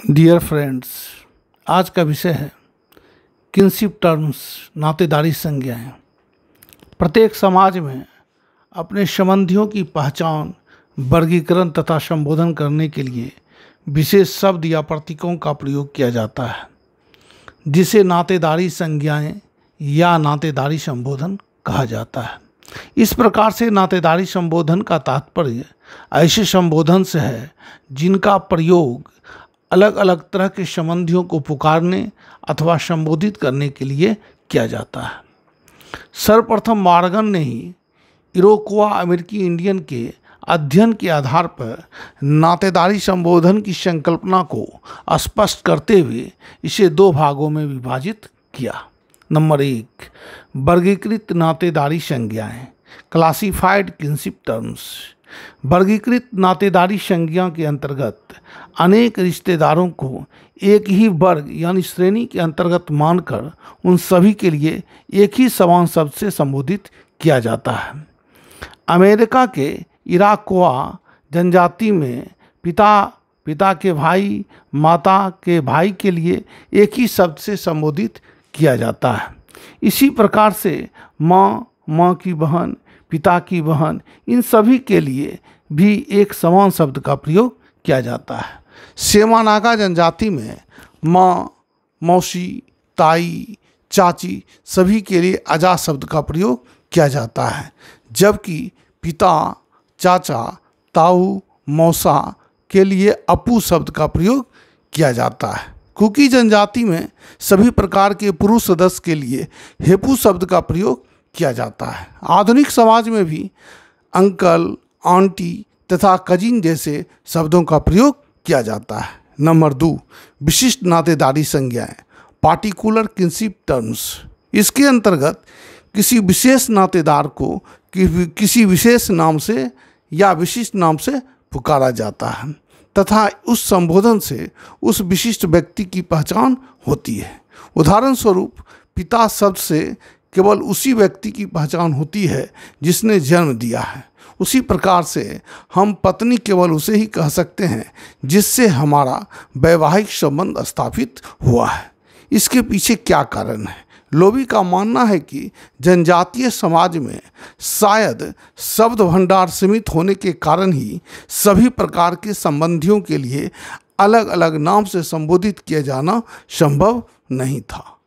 Dear friends, आज का विषय है किनशिप टर्म्स, नातेदारी संज्ञाएं। प्रत्येक समाज में अपने संबंधियों की पहचान, वर्गीकरण तथा संबोधन करने के लिए विशेष शब्द या प्रतीकों का प्रयोग किया जाता है, जिसे नातेदारी संज्ञाएं या नातेदारी संबोधन कहा जाता है। इस प्रकार से नातेदारी संबोधन का तात्पर्य ऐसे संबोधन से है जिनका प्रयोग अलग अलग तरह के संबंधियों को पुकारने अथवा संबोधित करने के लिए किया जाता है। सर्वप्रथम मॉर्गन ने ही इरोक्वा अमेरिकी इंडियन के अध्ययन के आधार पर नातेदारी संबोधन की संकल्पना को स्पष्ट करते हुए इसे दो भागों में विभाजित किया। नंबर 1, वर्गीकृत नातेदारी संज्ञाएं, क्लासिफाइड किनशिप टर्म्स। वर्गीकृत नातेदारी संज्ञा के अंतर्गत अनेक रिश्तेदारों को एक ही वर्ग यानी श्रेणी के अंतर्गत मानकर उन सभी के लिए एक ही समान शब्द से संबोधित किया जाता है। अमेरिका के इराक्वा जनजाति में पिता के भाई, माता के भाई के लिए एक ही शब्द से संबोधित किया जाता है। इसी प्रकार से माँ की बहन, पिता की बहन, इन सभी के लिए भी एक समान शब्द का प्रयोग किया जाता है। सेमानागा जनजाति में माँ, मौसी, ताई, चाची सभी के लिए अजा शब्द का प्रयोग किया जाता है, जबकि पिता, चाचा, ताऊ, मौसा के लिए अपू शब्द का प्रयोग किया जाता है। कुकी जनजाति में सभी प्रकार के पुरुष सदस्य के लिए हेपू शब्द का प्रयोग किया जाता है। आधुनिक समाज में भी अंकल, आंटी तथा कजिन जैसे शब्दों का प्रयोग किया जाता है। नंबर 2, विशिष्ट नातेदारी संज्ञाएं, पार्टिकुलर किनशिप टर्म्स। इसके अंतर्गत किसी विशेष नातेदार को किसी विशेष नाम से या विशिष्ट नाम से पुकारा जाता है तथा उस संबोधन से उस विशिष्ट व्यक्ति की पहचान होती है। उदाहरण स्वरूप, पिता शब्द से केवल उसी व्यक्ति की पहचान होती है जिसने जन्म दिया है। उसी प्रकार से हम पत्नी केवल उसे ही कह सकते हैं जिससे हमारा वैवाहिक संबंध स्थापित हुआ है। इसके पीछे क्या कारण है? लोबी का मानना है कि जनजातीय समाज में शायद शब्द भंडार सीमित होने के कारण ही सभी प्रकार के संबंधियों के लिए अलग अलग नाम से संबोधित किया जाना संभव नहीं था।